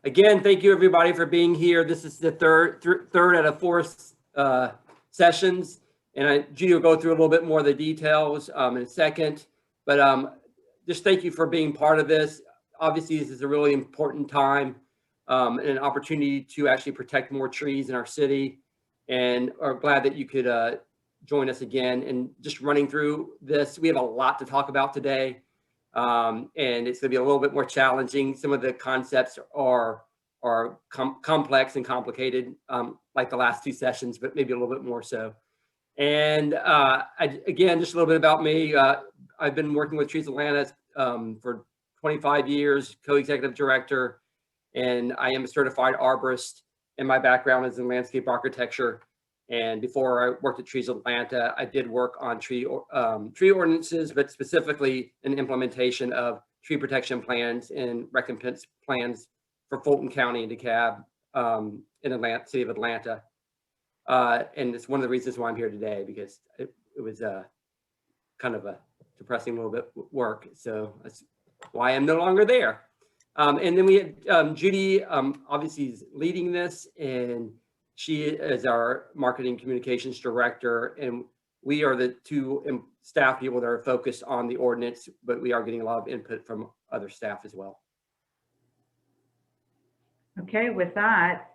Again, thank you everybody for being here. This is the third out of four sessions, and Judy will go through a little bit more of the details in a second. But just thank you for being part of this. Obviously, this is a really important time and an opportunity to actually protect more trees in our city, and are glad that you could join us again. And just running through this, we have a lot to talk about today. And it's going to be a little bit more challenging. Some of the concepts are complex and complicated, like the last two sessions, but maybe a little bit more so. And again, just a little bit about me. I've been working with Trees Atlanta for 25 years, co-executive director, and I am a certified arborist. And my background is in landscape architecture. And before I worked at Trees Atlanta, I did work on tree ordinances, but specifically in implementation of tree protection plans and recompense plans for Fulton County and DeKalb in Atlanta, city of Atlanta. And it's one of the reasons why I'm here today, because it was kind of a depressing little bit work. So that's why I'm no longer there. And then we had Judy, obviously is leading this, and she is our marketing communications director, and we are the two staff people that are focused on the ordinance, but we are getting a lot of input from other staff as well. Okay, with that,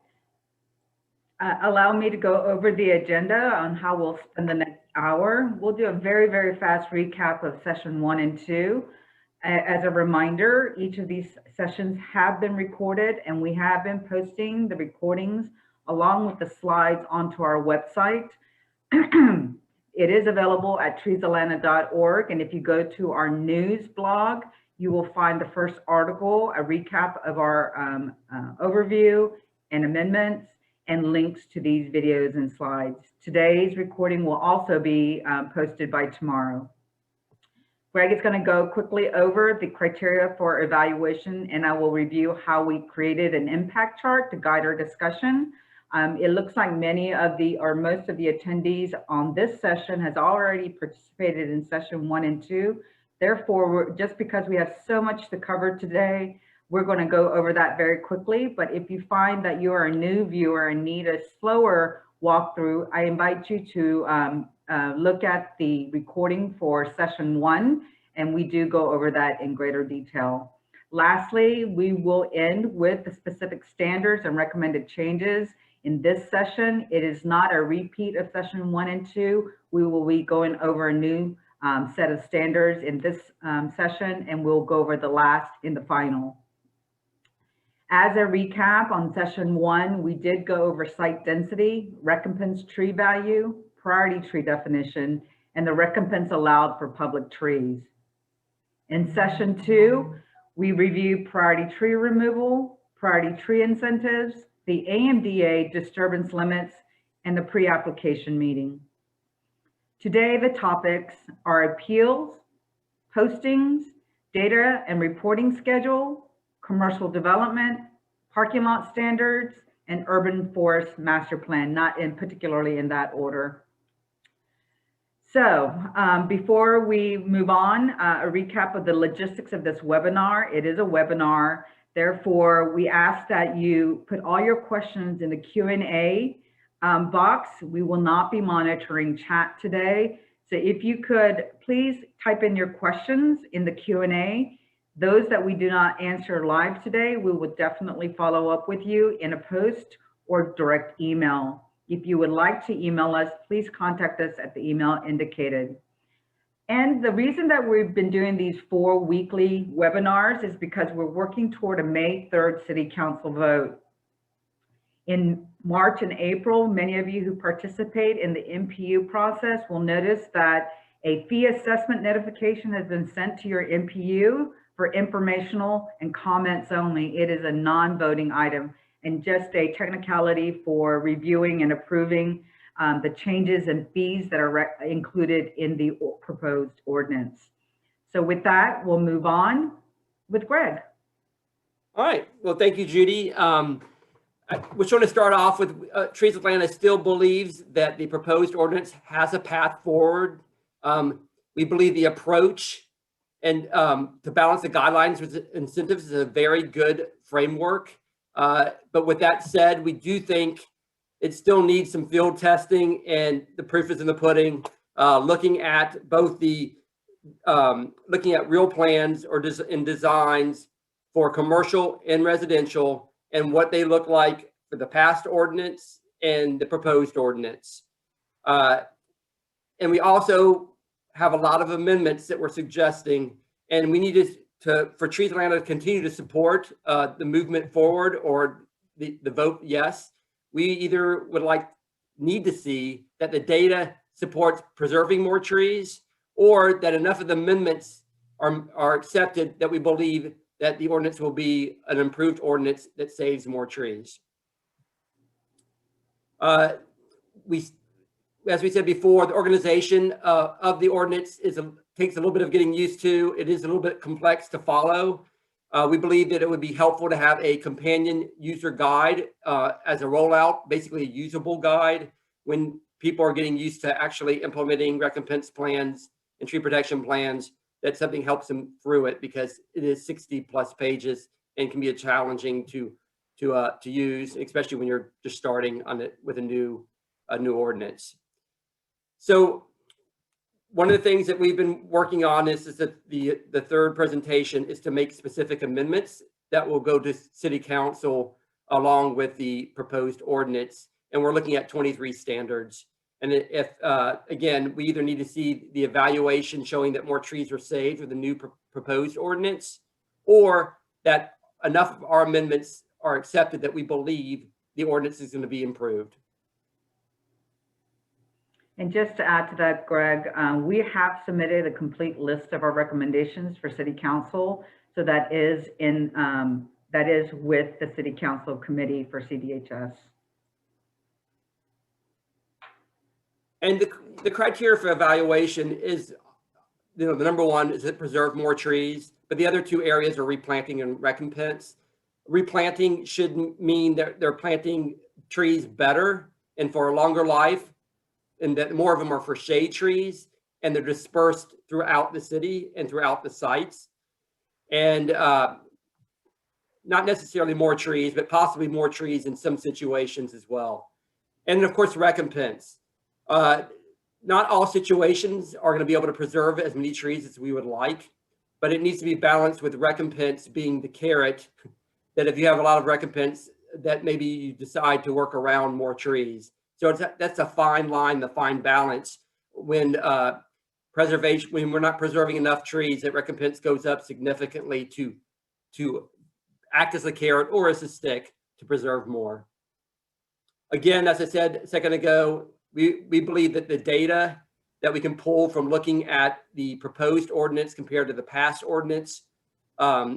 allow me to go over the agenda on how we'll spend the next hour. We'll do a very, very fast recap of session 1 and 2. As a reminder, each of these sessions have been recorded, and we have been posting the recordings along with the slides onto our website. It is available at treesatlanta.org, and if you go to our news blog, you will find the first article, a recap of our overview and amendments, and links to these videos and slides. Today's recording will also be posted by tomorrow. Greg is going to go quickly over the criteria for evaluation, and I will review how we created an impact chart to guide our discussion. It looks like many of the, or most of the attendees on this session has already participated in session 1 and 2. Therefore, just because we have so much to cover today, we're going to go over that very quickly. But if you find that you are a new viewer and need a slower walkthrough, I invite you to look at the recording for session 1, and we do go over that in greater detail. Lastly, we will end with the specific standards and recommended changes. In this session, it is not a repeat of session 1 and 2. We will be going over a new set of standards in this session, and we'll go over the last in the final. As a recap on session 1, we did go over site density, recompense tree value, priority tree definition, and the recompense allowed for public trees. In session 2, we reviewed priority tree removal, priority tree incentives, the AMDA disturbance limits, and the pre-application meeting. Today, the topics are appeals, postings, data and reporting schedule, commercial development, parking lot standards, and urban forest master plan, not in particularly in that order. So before we move on, a recap of the logistics of this webinar. It is a webinar. Therefore, we ask that you put all your questions in the Q&A box. We will not be monitoring chat today. So if you could please type in your questions in the Q&A. Those that we do not answer live today, we will definitely follow up with you in a post or direct email. If you would like to email us, please contact us at the email indicated. And the reason that we've been doing these 4 weekly webinars is because we're working toward a May 3rd City Council vote. In March and April, many of you who participate in the MPU process will notice that a fee assessment notification has been sent to your MPU for informational and comments only. It is a non-voting item and just a technicality for reviewing and approving the changes and fees that are included in the proposed ordinance. So with that, we'll move on with Greg. All right. Well, thank you, Judy. We're going to start off with Trees Atlanta still believes that the proposed ordinance has a path forward. We believe the approach and to balance the guidelines with incentives is a very good framework. But with that said, we do think it still needs some field testing, and the proof is in the pudding. Looking at both looking at real plans and designs for commercial and residential, and what they look like for the past ordinance and the proposed ordinance. And we also have a lot of amendments that we're suggesting, and we need for Trees Atlanta to continue to support the movement forward, or the vote yes. We either need to see that the data supports preserving more trees, or that enough of the amendments are accepted that we believe that the ordinance will be an improved ordinance that saves more trees. As we said before, the organization of the ordinance takes a little bit of getting used to. It is a little bit complex to follow. We believe that it would be helpful to have a companion user guide as a rollout, basically a usable guide, when people are getting used to actually implementing recompense plans and tree protection plans, that something helps them through it, because it is 60+ pages and can be challenging to use, especially when you're just starting on it with a new ordinance. So one of the things that we've been working on is that the third presentation is to make specific amendments that will go to City Council along with the proposed ordinance. And we're looking at 23 standards. And if, again, we either need to see the evaluation showing that more trees are saved with the new proposed ordinance, or that enough of our amendments are accepted that we believe the ordinance is going to be improved. And just to add to that, Greg, we have submitted a complete list of our recommendations for City Council. So that is with the City Council Committee for CDHS. And the criteria for evaluation is, the number one is to preserve more trees, but the other two areas are replanting and recompense. Replanting should mean that they're planting trees better and for a longer life, and that more of them are for shade trees, and they're dispersed throughout the city and throughout the sites. And not necessarily more trees, but possibly more trees in some situations as well. And of course, recompense. Not all situations are going to be able to preserve as many trees as we would like, but it needs to be balanced with recompense being the carrot, that if you have a lot of recompense, that maybe you decide to work around more trees. So that's a fine line, the fine balance. When when we're not preserving enough trees, that recompense goes up significantly to act as a carrot or as a stick to preserve more. Again, as I said a second ago, we believe that the data that we can pull from looking at the proposed ordinance compared to the past ordinance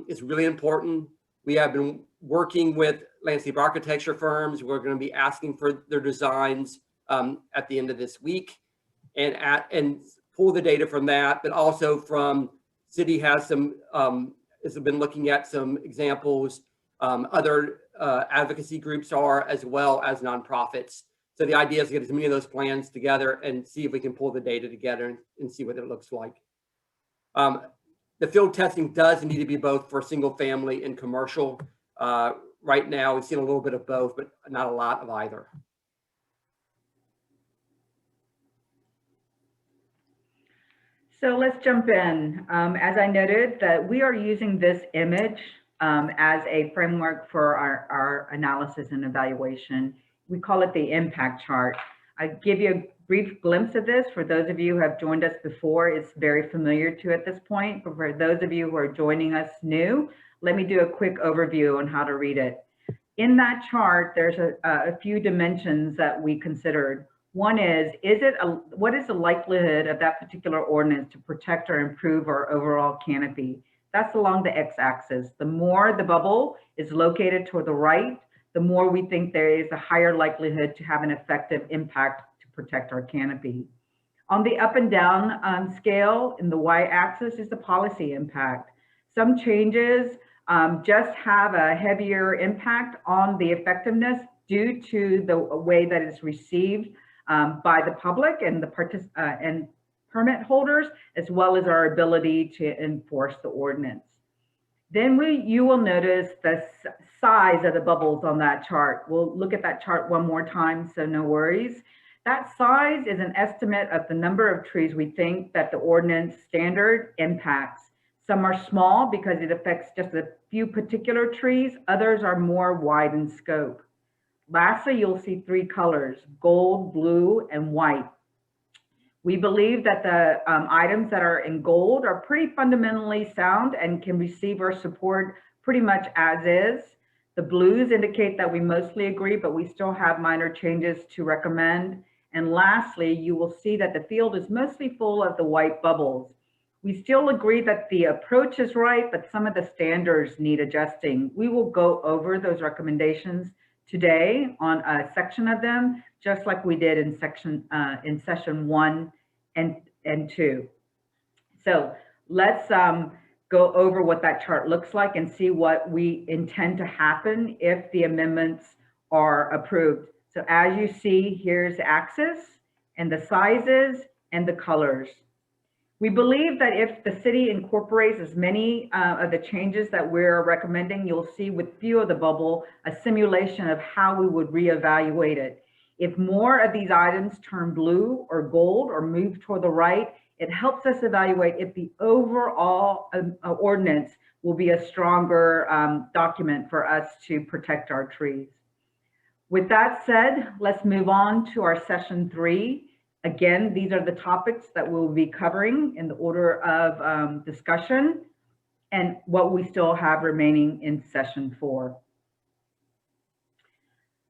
is really important. We have been working with landscape architecture firms. We're going to be asking for their designs at the end of this week, and pull the data from that, but also from city has been looking at some examples. Other advocacy groups are, as well as nonprofits. So the idea is to get as many of those plans together and see if we can pull the data together and see what it looks like. The field testing does need to be both for single family and commercial. Right now, we've seen a little bit of both, but not a lot of either. So let's jump in. As I noted, that we are using this image as a framework for our analysis and evaluation. We call it the impact chart. I give you a brief glimpse of this. For those of you who have joined us before, it's very familiar to at this point. But for those of you who are joining us new, let me do a quick overview on how to read it. In that chart, there's a few dimensions that we considered. One is what is the likelihood of that particular ordinance to protect or improve our overall canopy? That's along the x-axis. The more the bubble is located toward the right, the more we think there is a higher likelihood to have an effective impact to protect our canopy. On the up and down scale, in the y-axis is the policy impact. Some changes just have a heavier impact on the effectiveness due to the way that it's received by the public and permit holders, as well as our ability to enforce the ordinance. Then you will notice the size of the bubbles on that chart. We'll look at that chart one more time, so no worries. That size is an estimate of the number of trees we think that the ordinance standard impacts. Some are small because it affects just a few particular trees. Others are more wide in scope. Lastly, you'll see three colors: gold, blue, and white. We believe that the items that are in gold are pretty fundamentally sound and can receive our support pretty much as is. The blues indicate that we mostly agree, but we still have minor changes to recommend. And lastly, you will see that the field is mostly full of the white bubbles. We still agree that the approach is right, but some of the standards need adjusting. We will go over those recommendations today on a section of them, just like we did in session 1 and 2. So let's go over what that chart looks like and see what we intend to happen if the amendments are approved. So as you see, here's the axis and the sizes and the colors. We believe that if the city incorporates as many of the changes that we're recommending, you'll see with few of the bubble, a simulation of how we would reevaluate it. If more of these items turn blue or gold or move toward the right, it helps us evaluate if the overall ordinance will be a stronger document for us to protect our trees. With that said, let's move on to our session 3. Again, these are the topics that we'll be covering in the order of discussion and what we still have remaining in session 4.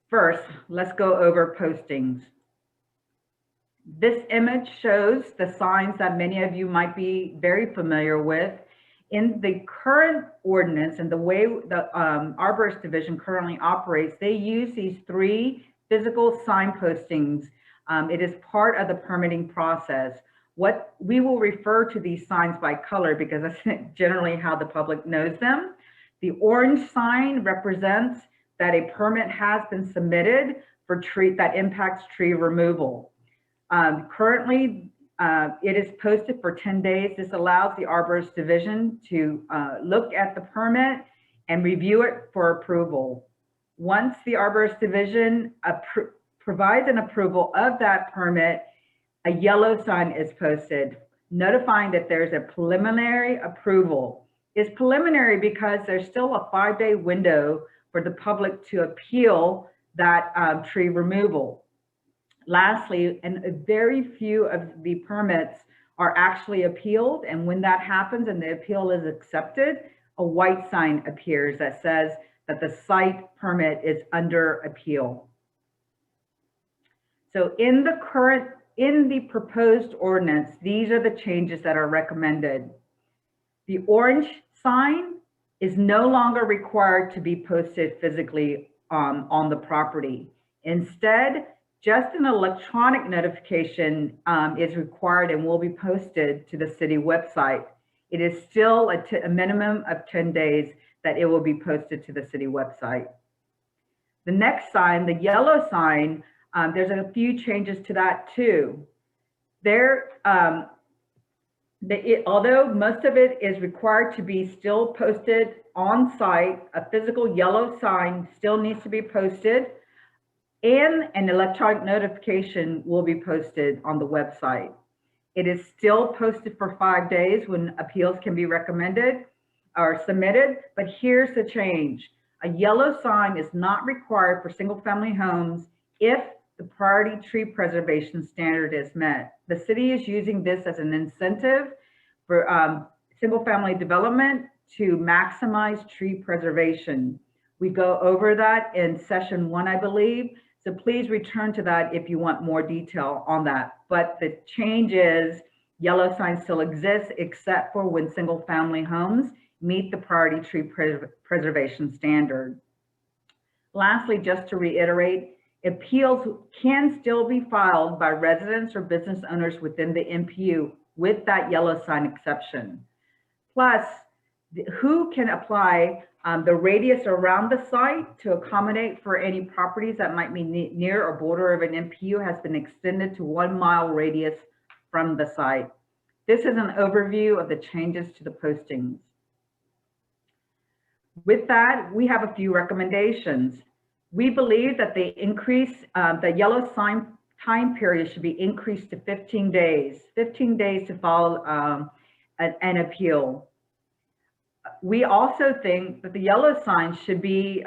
First, let's go over postings. This image shows the signs that many of you might be very familiar with. In the current ordinance and the way the Arborist Division currently operates, they use these 3 physical sign postings. It is part of the permitting process. What we will refer to these signs by color because that's generally how the public knows them. The orange sign represents that a permit has been submitted for tree that impacts tree removal. Currently, it is posted for 10 days. This allows the Arborist Division to look at the permit and review it for approval. Once the Arborist Division provides an approval of that permit, a yellow sign is posted notifying that there's a preliminary approval. It's preliminary because there's still a 5-day window for the public to appeal that tree removal. Lastly, and a very few of the permits are actually appealed, and when that happens and the appeal is accepted, a white sign appears that says that the site permit is under appeal. So in the proposed ordinance, these are the changes that are recommended. The orange sign is no longer required to be posted physically on the property. Instead, just an electronic notification is required and will be posted to the city website. It is still a minimum of 10 days that it will be posted to the city website. The next sign, the yellow sign, there's a few changes to that too. Although most of it is required to be still posted on site, a physical yellow sign still needs to be posted, and an electronic notification will be posted on the website. It is still posted for 5 days when appeals can be recommended or submitted, but here's the change. A yellow sign is not required for single-family homes if the priority tree preservation standard is met. The city is using this as an incentive for single-family development to maximize tree preservation. We go over that in session 1, I believe. So please return to that if you want more detail on that. But the change is yellow signs still exist except for when single-family homes meet the priority tree preservation standard. Lastly, just to reiterate, appeals can still be filed by residents or business owners within the MPU with that yellow sign exception. Plus, who can apply the radius around the site to accommodate for any properties that might be near or border of an MPU has been extended to 1 mile radius from the site. This is an overview of the changes to the postings. With that, we have a few recommendations. We believe that the yellow sign time period should be increased to 15 days, 15 days to file an appeal. We also think that the yellow sign should be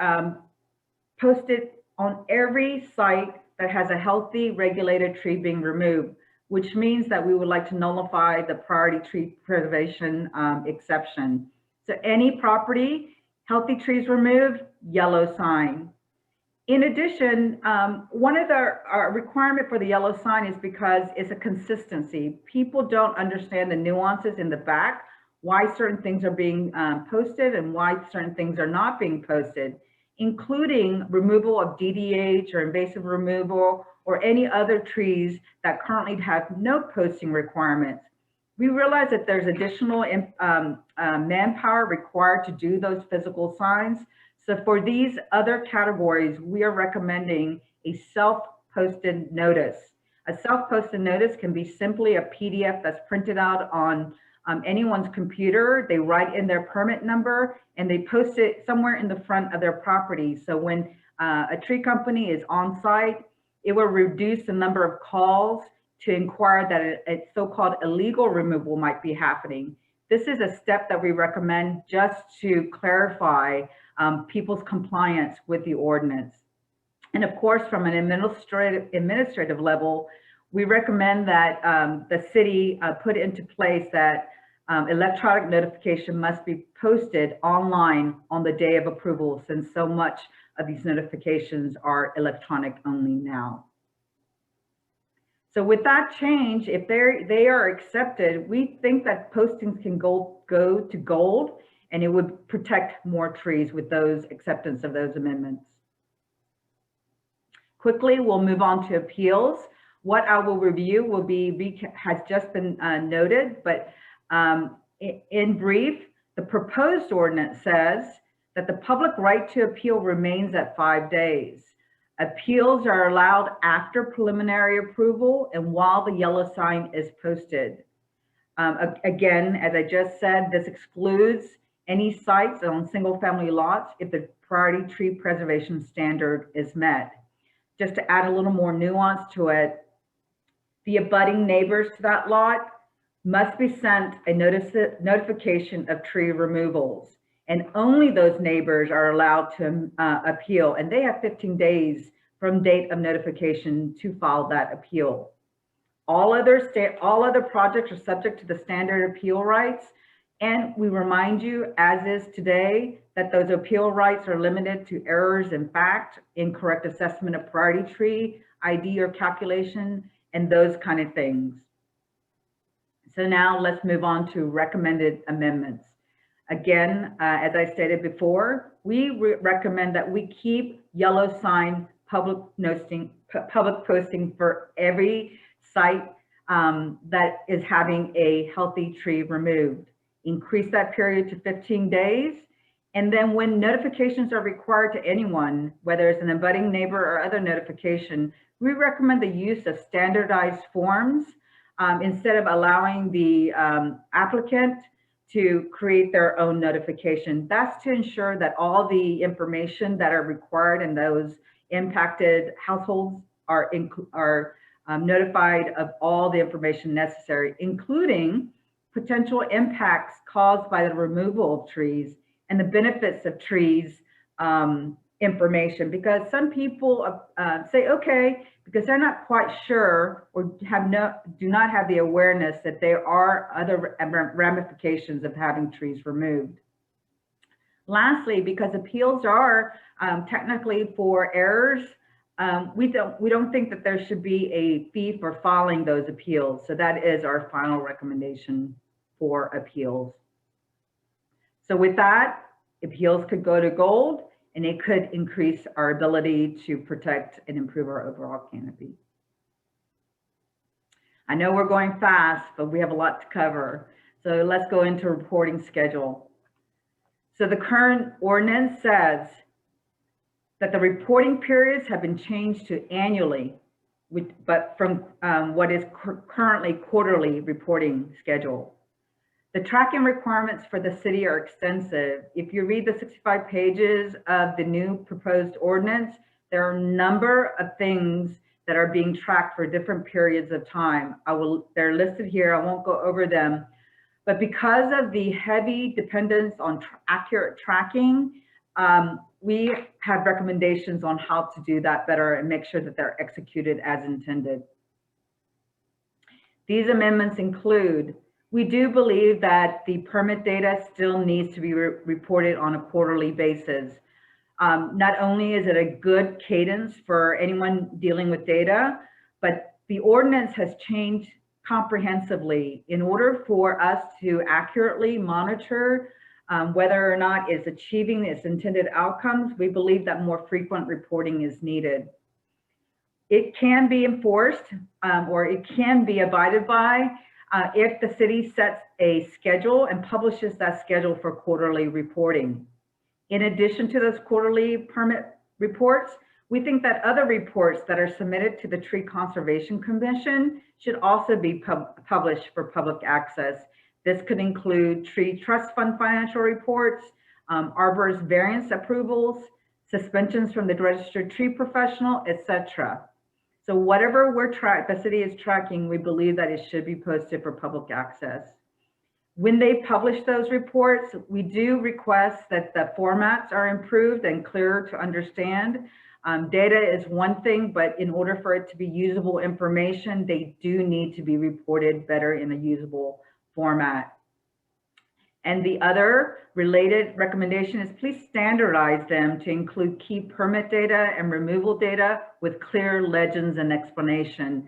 posted on every site that has a healthy regulated tree being removed, which means that we would like to nullify the priority tree preservation exception. So any property, healthy trees removed, yellow sign. In addition, one of the requirement for the yellow sign is because it's a consistency. People don't understand the nuances in the back, why certain things are being posted and why certain things are not being posted, including removal of DDH or invasive removal or any other trees that currently have no posting requirements. We realize that there's additional manpower required to do those physical signs. So for these other categories, we are recommending a self-posted notice. A self-posted notice can be simply a PDF that's printed out on anyone's computer. They write in their permit number and they post it somewhere in the front of their property. So when a tree company is on site, it will reduce the number of calls to inquire that a so-called illegal removal might be happening. This is a step that we recommend just to clarify people's compliance with the ordinance. And of course, from an administrative level, we recommend that the city put into place that electronic notification must be posted online on the day of approval, since so much of these notifications are electronic only now. So with that change, if they are accepted, we think that postings can go to gold, and it would protect more trees with those acceptance of those amendments. Quickly, we'll move on to appeals. What I will review will be has just been noted, but in brief, the proposed ordinance says that the public right to appeal remains at 5 days. Appeals are allowed after preliminary approval and while the yellow sign is posted. Again, as I just said, this excludes any sites on single-family lots if the priority tree preservation standard is met. Just to add a little more nuance to it, the abutting neighbors to that lot must be sent a notification of tree removals, and only those neighbors are allowed to appeal, and they have 15 days from date of notification to file that appeal. All other projects are subject to the standard appeal rights, and we remind you, as is today, that those appeal rights are limited to errors in fact, incorrect assessment of priority tree, ID or calculation, and those kind of things. So now let's move on to recommended amendments. Again, as I stated before, we recommend that we keep yellow sign public posting for every site that is having a healthy tree removed. Increase that period to 15 days. And then when notifications are required to anyone, whether it's an abutting neighbor or other notification, we recommend the use of standardized forms instead of allowing the applicant to create their own notification. That's to ensure that all the information that are required in those impacted households are notified of all the information necessary, including potential impacts caused by the removal of trees and the benefits of trees information, because some people say, okay, because they're not quite sure or do not have the awareness that there are other ramifications of having trees removed. Lastly, because appeals are technically for errors, we don't think that there should be a fee for filing those appeals. So that is our final recommendation for appeals. So with that, appeals could go to gold, and it could increase our ability to protect and improve our overall canopy. I know we're going fast, but we have a lot to cover. So let's go into reporting schedule. So the current ordinance says that the reporting periods have been changed to annually, but from what is currently quarterly reporting schedule. The tracking requirements for the city are extensive. If you read the 65 pages of the new proposed ordinance, there are a number of things that are being tracked for different periods of time. They're listed here, I won't go over them. But because of the heavy dependence on accurate tracking, we have recommendations on how to do that better and make sure that they're executed as intended. These amendments include, we do believe that the permit data still needs to be reported on a quarterly basis. Not only is it a good cadence for anyone dealing with data, but the ordinance has changed comprehensively. In order for us to accurately monitor whether or not it's achieving its intended outcomes, we believe that more frequent reporting is needed. It can be enforced or it can be abided by if the city sets a schedule and publishes that schedule for quarterly reporting. In addition to those quarterly permit reports, we think that other reports that are submitted to the Tree Conservation Commission should also be published for public access. This could include Tree Trust Fund financial reports, arborist variance approvals, suspensions from the registered tree professional, etc. So whatever the city is tracking, we believe that it should be posted for public access. When they publish those reports, we do request that the formats are improved and clearer to understand. Data is one thing, but in order for it to be usable information, they do need to be reported better in a usable format. And the other related recommendation is please standardize them to include key permit data and removal data with clear legends and explanation.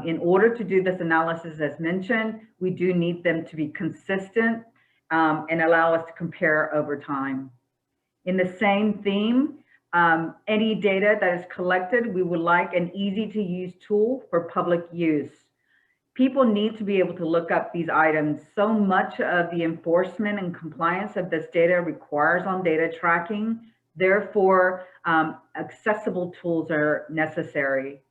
In order to do this analysis, as mentioned, we do need them to be consistent and allow us to compare over time. In the same theme, any data that is collected, we would like an easy to use tool for public use. People need to be able to look up these items. So much of the enforcement and compliance of this data requires on data tracking. Therefore, accessible tools are necessary,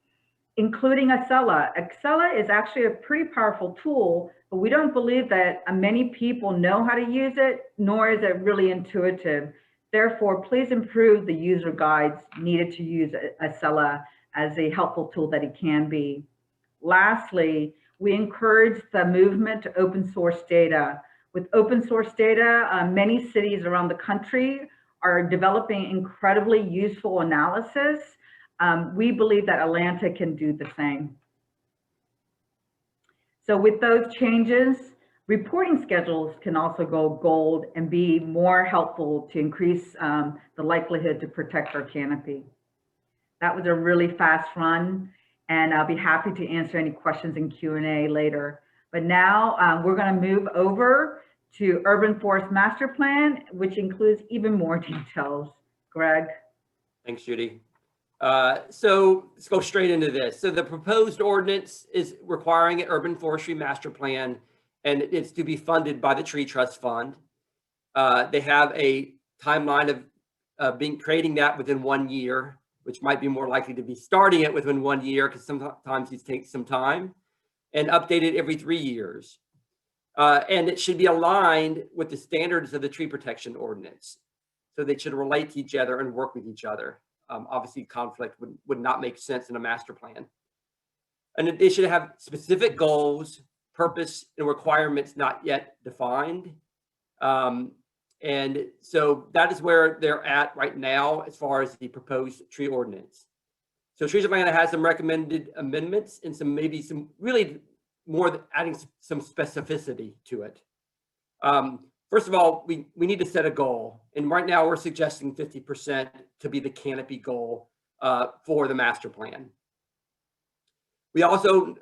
including Acela. Acela is actually a pretty powerful tool, but we don't believe that many people know how to use it, nor is it really intuitive. Therefore, please improve the user guides needed to use Acela as a helpful tool that it can be. Lastly, we encourage the movement to open source data. With open source data, many cities around the country are developing incredibly useful analysis. We believe that Atlanta can do the same. So with those changes, reporting schedules can also go gold and be more helpful to increase the likelihood to protect our canopy. That was a really fast run, and I'll be happy to answer any questions in Q&A later. But now we're going to move over to Urban Forest Master Plan, which includes even more details. Greg. Thanks, Judy. So let's go straight into this. So the proposed ordinance is requiring an urban forestry master plan, and it's to be funded by the Tree Trust Fund. They have a timeline of creating that within 1 year, which might be more likely to be starting it within 1 year because sometimes these take some time, and updated every 3 years. And it should be aligned with the standards of the Tree Protection Ordinance. So they should relate to each other and work with each other. Obviously, conflict would not make sense in a master plan. And they should have specific goals, purpose, and requirements not yet defined. And so that is where they're at right now as far as the proposed tree ordinance. So Trees of Atlanta has some recommended amendments and maybe some really more adding some specificity to it. First of all, we need to set a goal. And right now we're suggesting 50% to be the canopy goal for the master plan. We also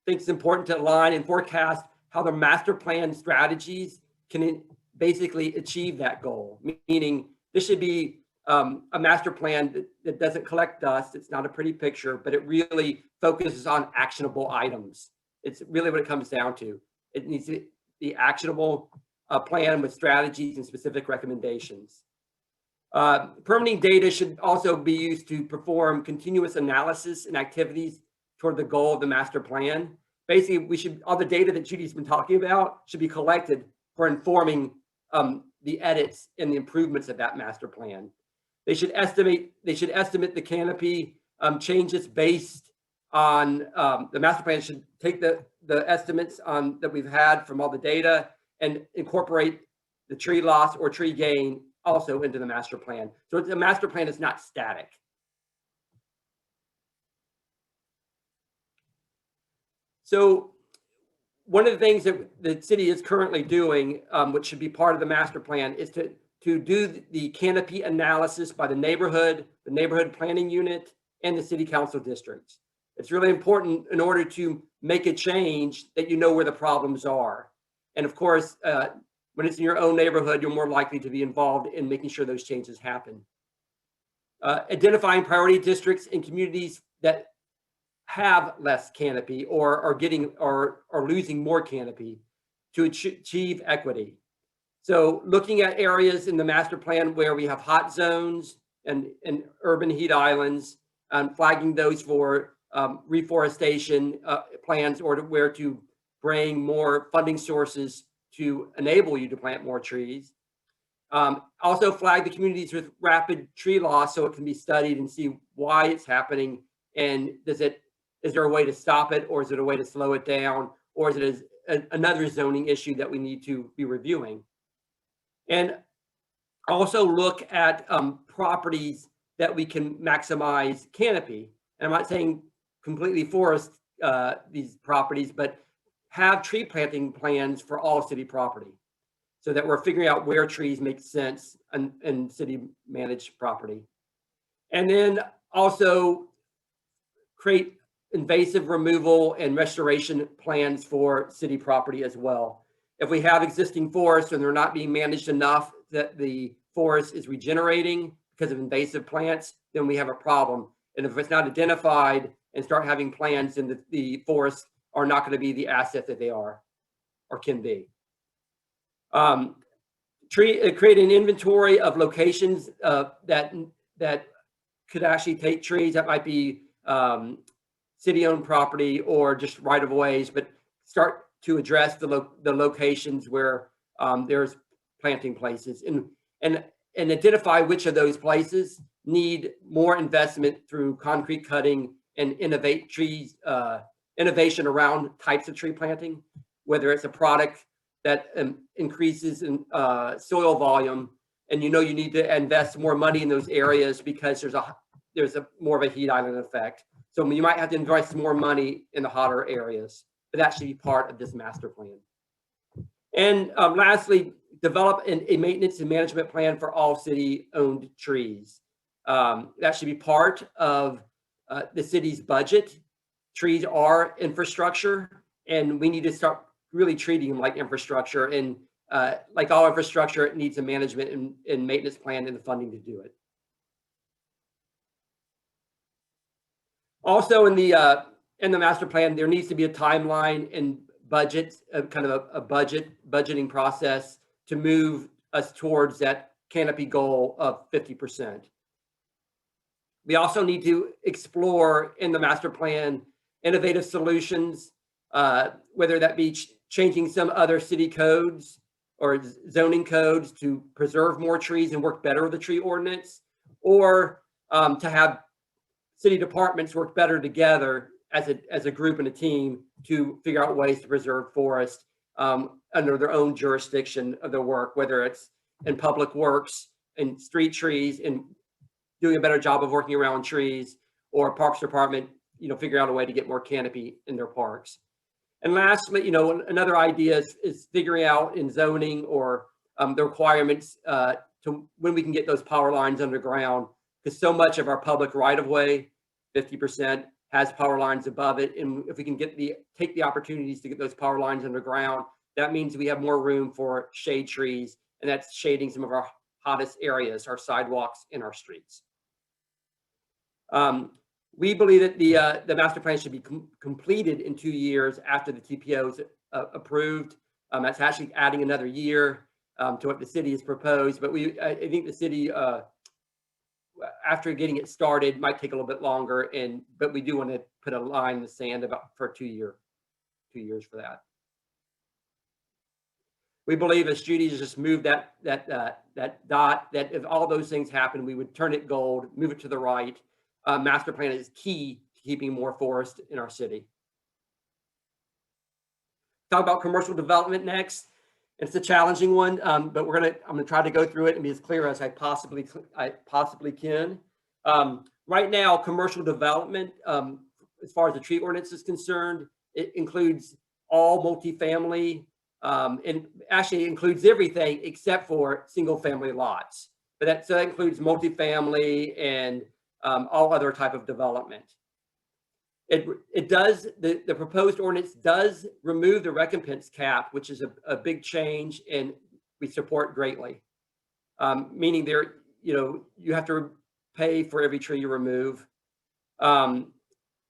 think it's important to align and forecast how the master plan strategies can basically achieve that goal. Meaning this should be a master plan that doesn't collect dust. It's not a pretty picture, but it really focuses on actionable items. It's really what it comes down to. It needs to be actionable plan with strategies and specific recommendations. Permitting data should also be used to perform continuous analysis and activities toward the goal of the master plan. basically all the data that Judy's been talking about should be collected for informing the edits and the improvements of that master plan. They should estimate the canopy changes based on the master plan should take the estimates that we've had from all the data and incorporate the tree loss or tree gain also into the master plan. So the master plan is not static. So one of the things that the city is currently doing, which should be part of the master plan, is to do the canopy analysis by the neighborhood planning unit, and the city council districts. It's really important in order to make a change that you know where the problems are. And of course, when it's in your own neighborhood, you're more likely to be involved in making sure those changes happen. Identifying priority districts in communities that have less canopy or are losing more canopy to achieve equity. So looking at areas in the master plan where we have hot zones and urban heat islands, flagging those for reforestation plans, or where to bring more funding sources to enable you to plant more trees. Also flag the communities with rapid tree loss so it can be studied and see why it's happening, and is there a way to stop it, or is it a way to slow it down, or is it another zoning issue that we need to be reviewing? And also look at properties that we can maximize canopy. And I'm not saying completely forest these properties, but have tree planting plans for all city property so that we're figuring out where trees make sense in city managed property. And then also create invasive removal and restoration plans for city property as well. If we have existing forests and they're not being managed enough that the forest is regenerating because of invasive plants, then we have a problem. And if it's not identified and start having plans, then the forests are not going to be the asset that they are or can be. Create an inventory of locations that could actually take trees. That might be city-owned property or just right-of-ways, but start to address the locations where there's planting places, and identify which of those places need more investment through concrete cutting and innovation around types of tree planting, whether it's a product that increases in soil volume, and you need to invest more money in those areas because there's a more of a heat island effect. So you might have to invest more money in the hotter areas, but that should be part of this master plan. And lastly, develop a maintenance and management plan for all city-owned trees. That should be part of the city's budget. Trees are infrastructure, and we need to start really treating them like infrastructure. And like all infrastructure, it needs a management and maintenance plan and the funding to do it. Also, in the master plan, there needs to be a timeline and budget, kind of a budgeting process to move us towards that canopy goal of 50%. We also need to explore in the master plan innovative solutions, whether that be changing some other city codes or zoning codes to preserve more trees and work better with the tree ordinance, or to have city departments work better together as a group and a team to figure out ways to preserve forest under their own jurisdiction of their work, whether it's in public works and street trees and doing a better job of working around trees, or Parks Department, figure out a way to get more canopy in their parks. And lastly, another idea is figuring out in zoning or the requirements to when we can get those power lines underground, because so much of our public right-of-way, 50%, has power lines above it. And if we can take the opportunities to get those power lines underground, that means we have more room for shade trees, and that's shading some of our hottest areas, our sidewalks and our streets. We believe that the master plan should be completed in 2 years after the TPO is approved. That's actually adding another year to what the city has proposed, but I think the city, after getting it started, might take a little bit longer, but we do want to put a line in the sand for a 2 year. years for that. We believe, as Judy just moved that dot, that if all those things happen, we would turn it gold, move it to the right. Master plan is key to keeping more forest in our city. Talk about commercial development next. It's a challenging one, but I'm gonna try to go through it and be as clear as I possibly can. Right now, commercial development, as far as the tree ordinance is concerned, it includes all multifamily, and actually includes everything except for single family lots. But that includes multifamily and all other type of development. The proposed ordinance does remove the recompense cap, which is a big change, and we support greatly. Meaning you have to pay for every tree you remove.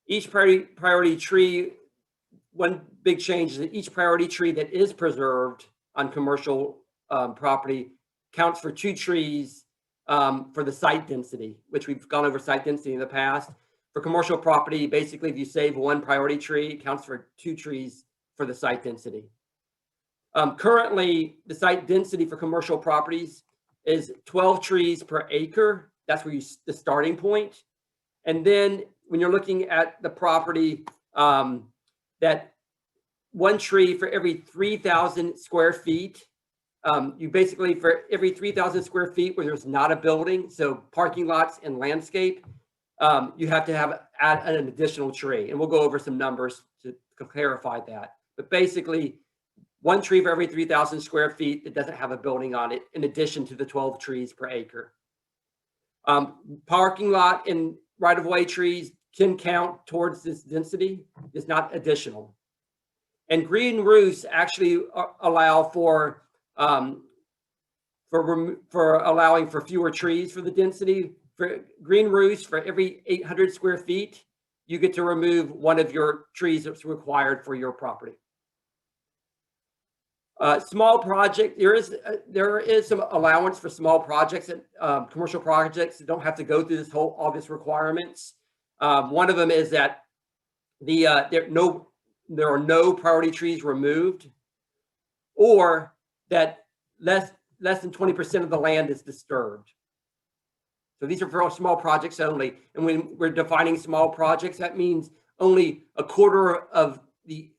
Each priority tree, one big change is that each priority tree that is preserved on commercial property counts for 2 trees for the site density, which we've gone over site density in the past. For commercial property, basically, if you save 1 priority tree, it counts for 2 trees for the site density. Currently, the site density for commercial properties is 12 trees per acre. That's where the starting point. And then when you're looking at the property, that 1 tree for every 3,000 square feet, you basically, for every 3,000 square feet where there's not a building, so parking lots and landscape, you have to add an additional tree. And we'll go over some numbers to clarify that. But basically, 1 tree for every 3,000 square feet that doesn't have a building on it, in addition to the 12 trees per acre. Parking lot and right-of-way trees can count towards this density. It's not additional. And green roofs actually allow for allowing for fewer trees for the density. For green roofs, for every 800 square feet, you get to remove 1 of your trees that's required for your property. Small project, there is some allowance for small projects and commercial projects that don't have to go through all these requirements. One of them is that there are no priority trees removed, or that less than 20% of the land is disturbed. So these are for small projects only. And when we're defining small projects, that means only a quarter of the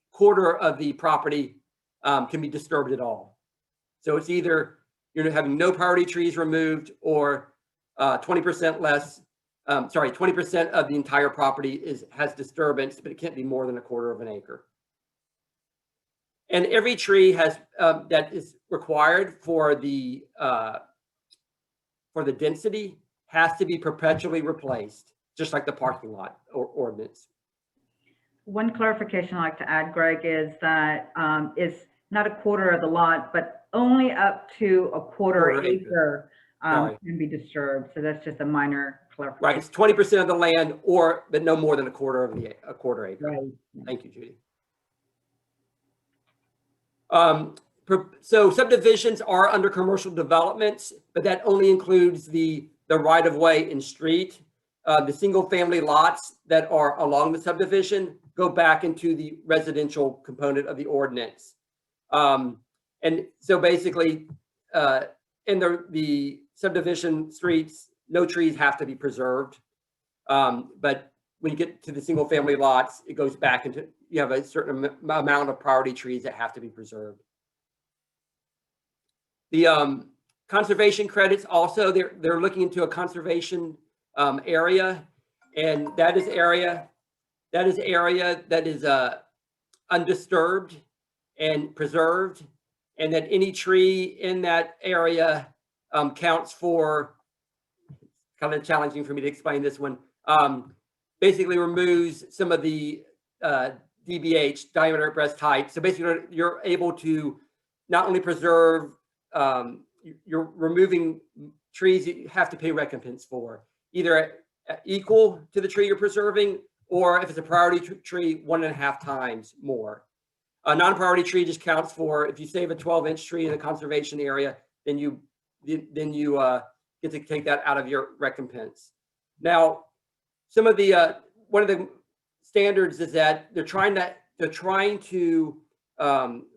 property can be disturbed at all. So it's either you're having no priority trees removed, or 20% of the entire property has disturbance, but it can't be more than a quarter of an acre. And every tree that is required for the density has to be perpetually replaced, just like the parking lot ordinance. One clarification I'd like to add, Greg, is that it's not a quarter of the lot, but only up to a quarter acre can be disturbed. So that's just a minor clarification. Right, it's 20% of the land, but no more than a quarter acre. Right. Thank you, Judy. So subdivisions are under commercial developments, but that only includes the right of way and street. The single family lots that are along the subdivision go back into the residential component of the ordinance. And so basically, in the subdivision streets, no trees have to be preserved. But when you get to the single family lots, it goes back into, you have a certain amount of priority trees that have to be preserved. The conservation credits also, they're looking into a conservation area, and that is area that is undisturbed and preserved, and that any tree in that area counts for, kind of challenging for me to explain this one, basically removes some of the DBH, diameter at breast height. So basically you're able to not only preserve, you're removing trees you have to pay recompense for, either equal to the tree you're preserving, or if it's a priority tree, 1.5 times more. A non-priority tree just counts for, if you save a 12-inch tree in a conservation area, then you get to take that out of your recompense. Now, some of the one of the standards is that they're trying to they're trying to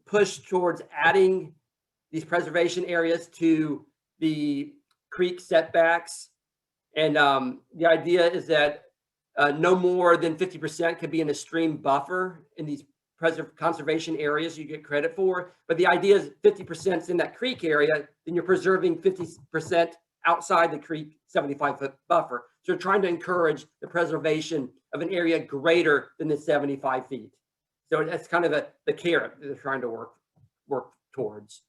push towards adding these preservation areas to the creek setbacks. And the idea is that no more than 50% could be in a stream buffer in these conservation areas you get credit for. But the idea is 50% is in that creek area, then you're preserving 50% outside the creek 75-foot buffer. So they're trying to encourage the preservation of an area greater than the 75 feet. So that's kind of the carrot that they're trying to work towards.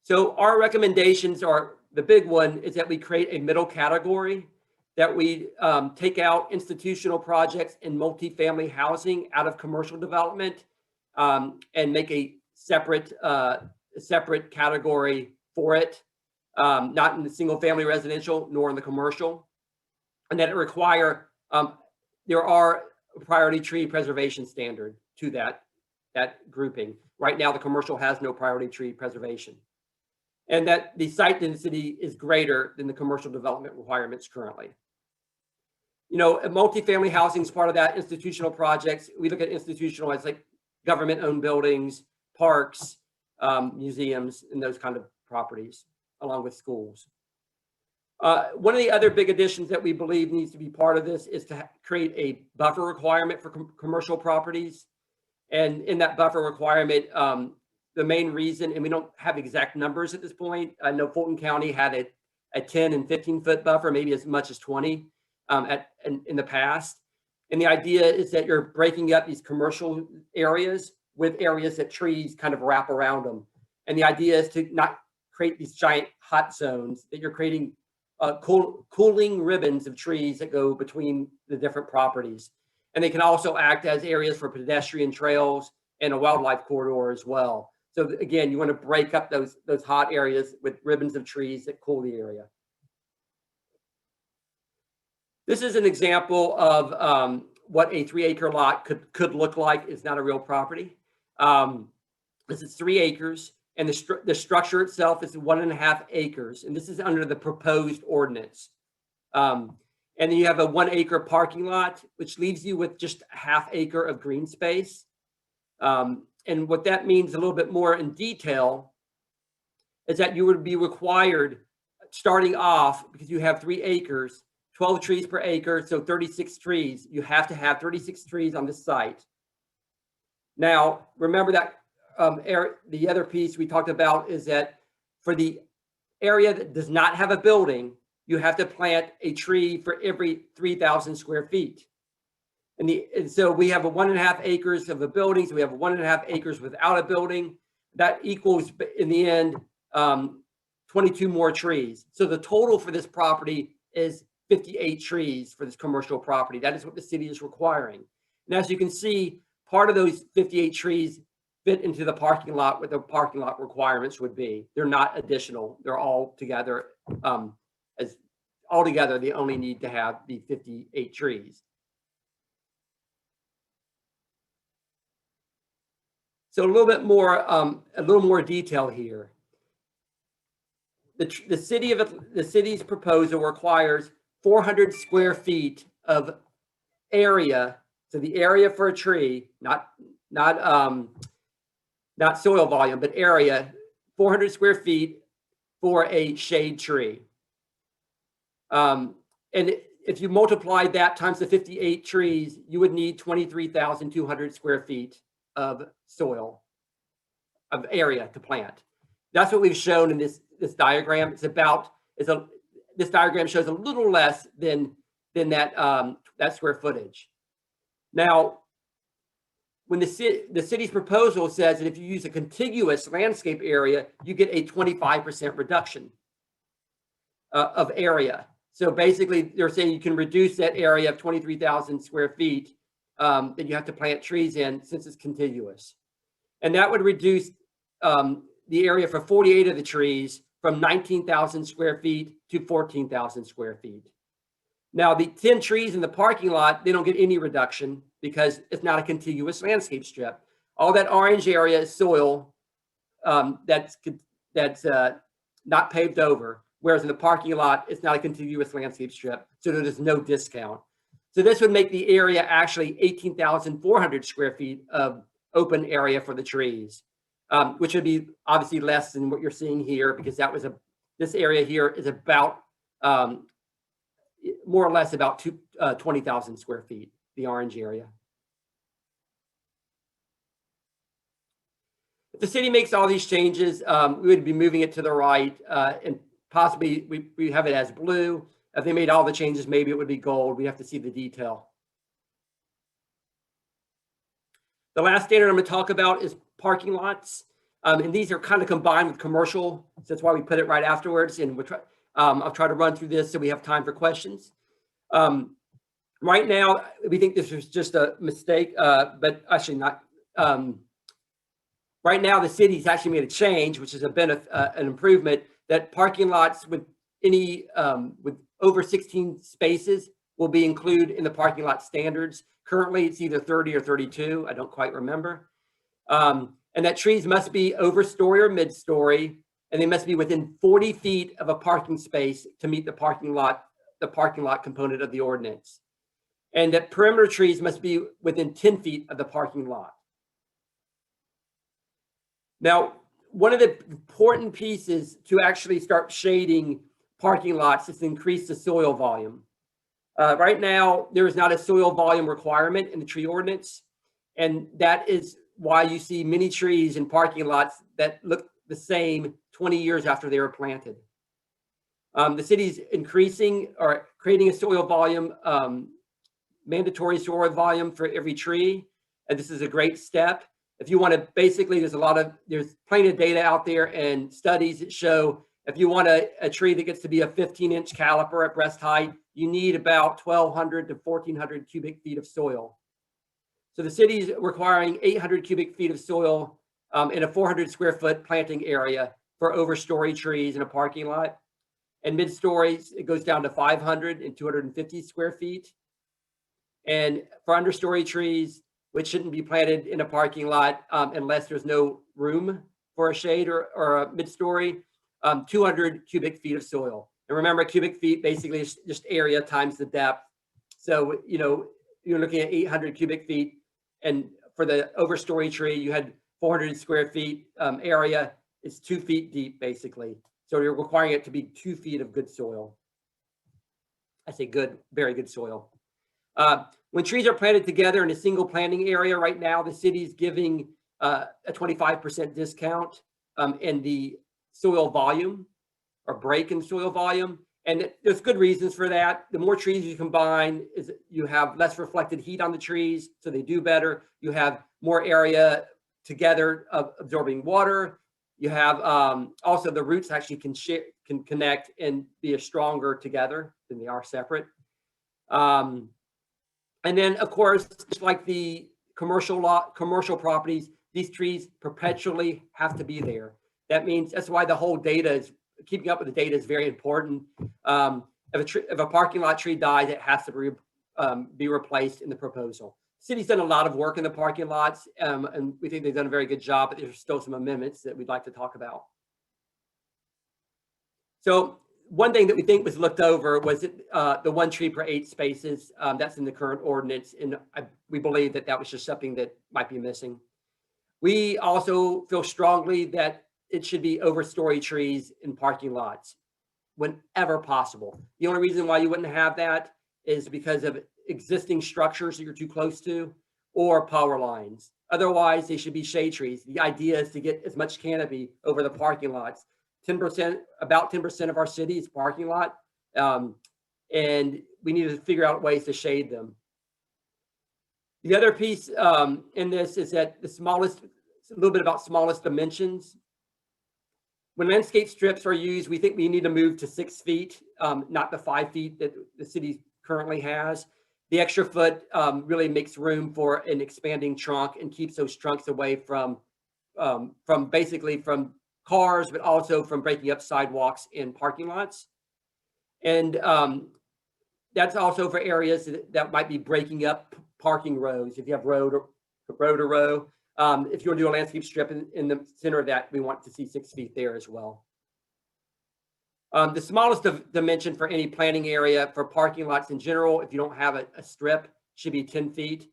So our recommendations are, the big one is that we create a middle category, that we take out institutional projects and multifamily housing out of commercial development, and make a separate category for it, not in the single family residential nor in the commercial, and that it require, there are a priority tree preservation standard to that grouping. Right now, the commercial has no priority tree preservation, and that the site density is greater than the commercial development requirements currently. You know, multifamily housing is part of that. Institutional projects, we look at institutional as like government-owned buildings, parks, museums, and those kind of properties, along with schools. One of the other big additions that we believe needs to be part of this is to create a buffer requirement for commercial properties. And in that buffer requirement, the main reason, and we don't have exact numbers at this point, I know Fulton County had a 10 and 15-foot buffer, maybe as much as 20 in the past. And the idea is that you're breaking up these commercial areas with areas that trees kind of wrap around them. And the idea is to not create these giant hot zones, that you're creating cooling ribbons of trees that go between the different properties. And they can also act as areas for pedestrian trails and a wildlife corridor as well. So again, you want to break up those hot areas with ribbons of trees that cool the area. This is an example of what a 3-acre lot could look like. It's not a real property. This is 3 acres, and the structure itself is 1.5 acres, and this is under the proposed ordinance. And then you have a 1-acre parking lot, which leaves you with just a 1/2 acre of green space. And what that means a little bit more in detail is that you would be required, starting off, because you have 3 acres, 12 trees per acre, so 36 trees. You have to have 36 trees on the site. Now, remember that the other piece we talked about is that for the area that does not have a building, you have to plant a tree for every 3,000 square feet. And so we have a 1.5 acres of a building, so we have 1.5 acres without a building. That equals, in the end, 22 more trees. So the total for this property is 58 trees for this commercial property. That is what the city is requiring. And as you can see, part of those 58 trees fit into the parking lot, what the parking lot requirements would be. They're not additional. They're all together. Altogether, they only need to have the 58 trees. So a little more detail here. The city's proposal requires 400 square feet of area. So the area for a tree, not soil volume, but area, 400 square feet for a shade tree. And if you multiply that times the 58 trees, you would need 23,200 square feet of soil, of area to plant. That's what we've shown in this diagram. This diagram shows a little less than that square footage. Now, when the city's proposal says that if you use a contiguous landscape area, you get a 25% reduction of area. So basically, they're saying you can reduce that area of 23,000 square feet that you have to plant trees in, since it's contiguous. And that would reduce the area for 48 of the trees from 19,000 square feet to 14,000 square feet. Now, the 10 trees in the parking lot, they don't get any reduction because it's not a contiguous landscape strip. All that orange area is soil that's not paved over, whereas in the parking lot, it's not a contiguous landscape strip, so there's no discount. So this would make the area actually 18,400 square feet of open area for the trees, which would be obviously less than what you're seeing here, because this area here is about more or less about 20,000 square feet, the orange area. If the city makes all these changes, we would be moving it to the right, and possibly we have it as blue. If they made all the changes, maybe it would be gold. We have to see the detail. The last standard I'm going to talk about is parking lots. And these are kind of combined with commercial. So that's why we put it right afterwards. And I'll try to run through this so we have time for questions. Right now, we think this was just a mistake, but actually not. Right now, the city's actually made a change, which is an improvement, that parking lots with over 16 spaces will be included in the parking lot standards. Currently, it's either 30 or 32. I don't quite remember. And that trees must be overstory or mid-story, and they must be within 40 feet of a parking space to meet the parking lot component of the ordinance. And that perimeter trees must be within 10 feet of the parking lot. Now, one of the important pieces to actually start shading parking lots is to increase the soil volume. Right now, there is not a soil volume requirement in the tree ordinance, and that is why you see many trees in parking lots that look the same 20 years after they were planted. The city's increasing or creating a soil volume, mandatory soil volume for every tree, and this is a great step. If you want to, basically, there's plenty of data out there and studies that show if you want a tree that gets to be a 15-inch caliper at breast height, you need about 1,200 to 1,400 cubic feet of soil. So the city's requiring 800 cubic feet of soil in a 400 square foot planting area for overstory trees in a parking lot. And mid-stories, it goes down to 500 and 250 square feet. And for understory trees, which shouldn't be planted in a parking lot unless there's no room for a shade or a mid-story, 200 cubic feet of soil. And remember, cubic feet basically is just area times the depth. So, you're looking at 800 cubic feet. And for the overstory tree, you had 400 square feet area. It's 2 feet deep, basically. So you're requiring it to be 2 feet of good soil. I say good, very good soil. When trees are planted together in a single planting area, right now, the city's giving a 25% discount in the soil volume or break in soil volume. And there's good reasons for that. The more trees you combine, you have less reflected heat on the trees, so they do better. You have more area together of absorbing water. You have also the roots actually can connect and be stronger together than they are separate. And then, of course, just like the commercial properties, these trees perpetually have to be there. That means that's why the whole keeping up with the data is very important. If a parking lot tree dies, it has to be replaced in the proposal. City's done a lot of work in the parking lots, and we think they've done a very good job, but there's still some amendments that we'd like to talk about. So one thing that we think was looked over was the 1 tree per 8 spaces. That's in the current ordinance, and we believe that was just something that might be missing. We also feel strongly that it should be overstory trees in parking lots whenever possible. The only reason why you wouldn't have that is because of existing structures that you're too close to or power lines. Otherwise, they should be shade trees. The idea is to get as much canopy over the parking lots. 10%, about 10% of our city is parking lot, and we need to figure out ways to shade them. The other piece in this is that a little bit about smallest dimensions. When landscape strips are used, we think we need to move to 6 feet, not the 5 feet that the city currently has. The extra foot really makes room for an expanding trunk and keeps those trunks away from cars, but also from breaking up sidewalks and parking lots. And that's also for areas that might be breaking up parking rows. If you have row to row, if you want to do a landscape strip in the center of that, we want to see 6 feet there as well. The smallest dimension for any planting area for parking lots in general, if you don't have a strip, should be 10 feet.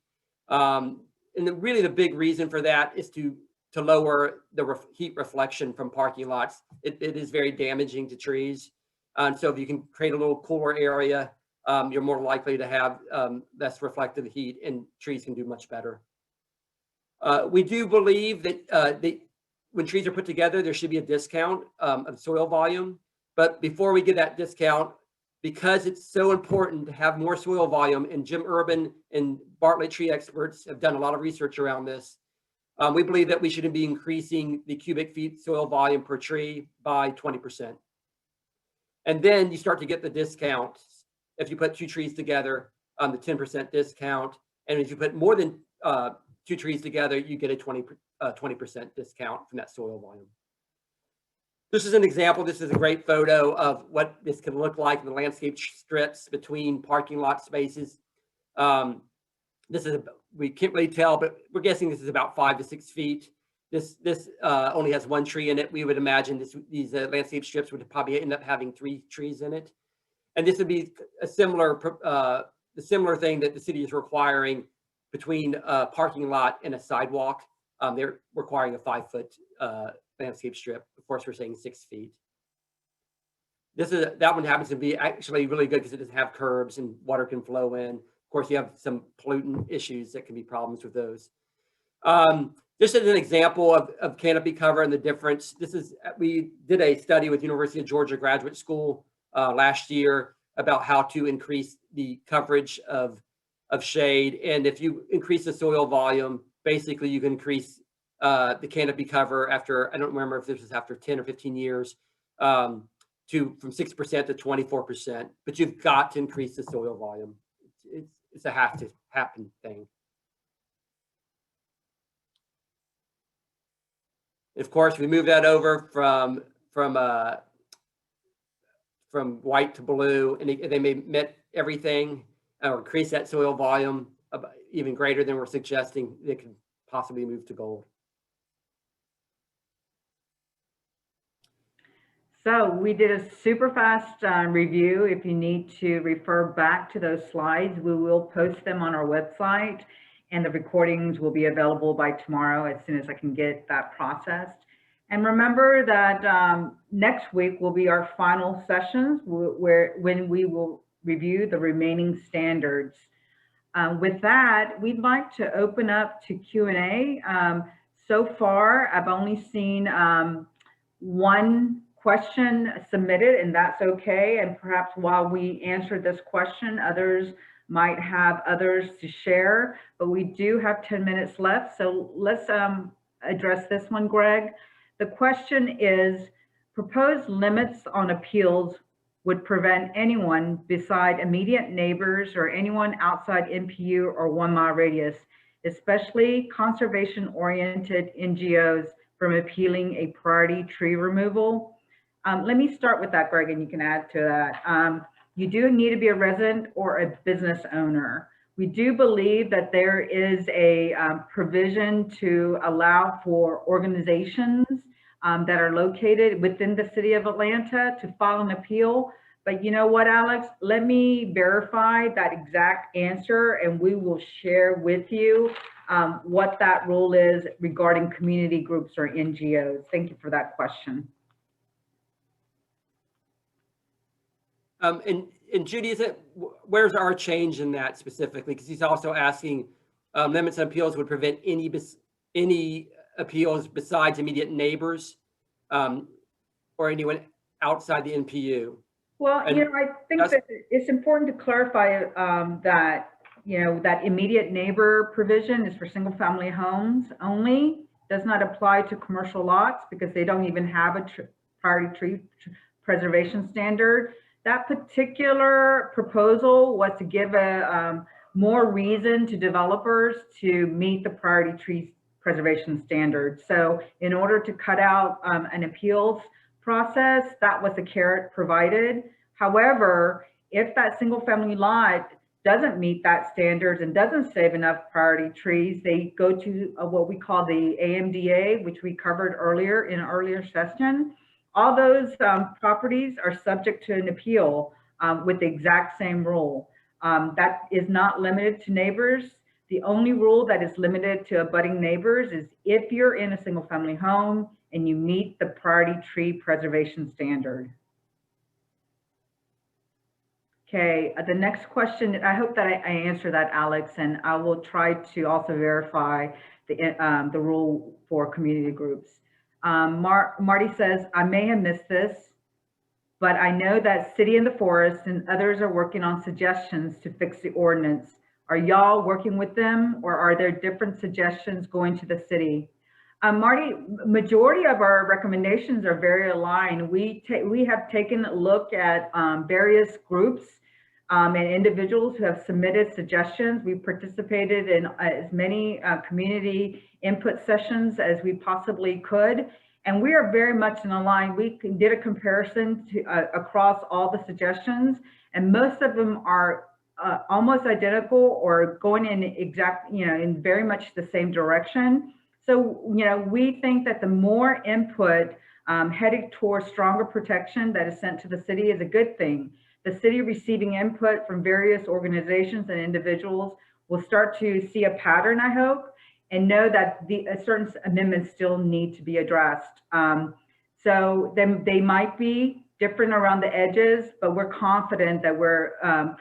And really the big reason for that is to lower the heat reflection from parking lots. It is very damaging to trees. And so if you can create a little cooler area, you're more likely to have less reflective heat, and trees can do much better. We do believe that when trees are put together, there should be a discount of soil volume. But before we get that discount, because it's so important to have more soil volume, and Jim Urban and Bartlett tree experts have done a lot of research around this, we believe that we should be increasing the cubic feet soil volume per tree by 20%. And then you start to get the discounts. If you put 2 trees together, the 10% discount. And if you put more than 2 trees together, you get a 20% discount from that soil volume. This is an example. This is a great photo of what this can look like in the landscape strips between parking lot spaces. We can't really tell, but we're guessing this is about 5 to 6 feet. This only has 1 tree in it. We would imagine these landscape strips would probably end up having 3 trees in it. And this would be a similar thing that the city is requiring between a parking lot and a sidewalk. They're requiring a 5-foot landscape strip. Of course, we're saying 6 feet. That one happens to be actually really good because it doesn't have curbs and water can flow in. Of course, you have some pollutant issues that can be problems with those. This is an example of canopy cover and the difference. We did a study with University of Georgia Graduate School last year about how to increase the coverage of shade. And if you increase the soil volume, basically you can increase the canopy cover after, I don't remember if this was after 10 or 15 years, from 6% to 24%, but you've got to increase the soil volume. It's a have to happen thing. Of course, we move that over from white to blue, and they may met everything or increase that soil volume even greater than we're suggesting. They could possibly move to gold. So we did a super fast review. If you need to refer back to those slides, we will post them on our website, and the recordings will be available by tomorrow as soon as I can get that processed. And remember that next week will be our final sessions when we will review the remaining standards. With that, we'd like to open up to Q&A. So far, I've only seen 1 question submitted, and that's okay. And perhaps while we answer this question, others might have others to share, but we do have 10 minutes left. So let's address this one, Greg. The question is, proposed limits on appeals would prevent anyone beside immediate neighbors or anyone outside NPU or 1 mile radius, especially conservation-oriented NGOs, from appealing a priority tree removal. Let me start with that, Greg, and you can add to that. You do need to be a resident or a business owner. We do believe that there is a provision to allow for organizations that are located within the city of Atlanta to file an appeal. But you know what, Alex? Let me verify that exact answer, and we will share with you what that rule is regarding community groups or NGOs. Thank you for that question. And Judy, where's our change in that specifically? Because he's also asking limits on appeals would prevent any appeals besides immediate neighbors or anyone outside the NPU. Well, I think that it's important to clarify that, that immediate neighbor provision is for single family homes only, does not apply to commercial lots because they don't even have a priority tree preservation standard. That particular proposal was to give more reason to developers to meet the priority tree preservation standard. So in order to cut out an appeals process, that was the carrot provided. However, if that single family lot doesn't meet that standards and doesn't save enough priority trees, they go to what we call the AMDA, which we covered earlier in an earlier session, All those properties are subject to an appeal with the exact same rule. That is not limited to neighbors. The only rule that is limited to abutting neighbors is if you're in a single family home and you meet the priority tree preservation standard. Okay, the next question, I hope that I answer that, Alex, and I will try to also verify the rule for community groups. Marty says, I may have missed this, but I know that City in the Forest and others are working on suggestions to fix the ordinance. Are y'all working with them, or are there different suggestions going to the city? Marty, majority of our recommendations are very aligned. We have taken a look at various groups and individuals who have submitted suggestions. We participated in as many community input sessions as we possibly could. And we are very much in line. We did a comparison to, across all the suggestions, and most of them are almost identical or going in exact, in very much the same direction. So, we think that the more input headed towards stronger protection that is sent to the city is a good thing. The city receiving input from various organizations and individuals will start to see a pattern, I hope, and know that certain amendments still need to be addressed. So then they might be different around the edges, but we're confident that we're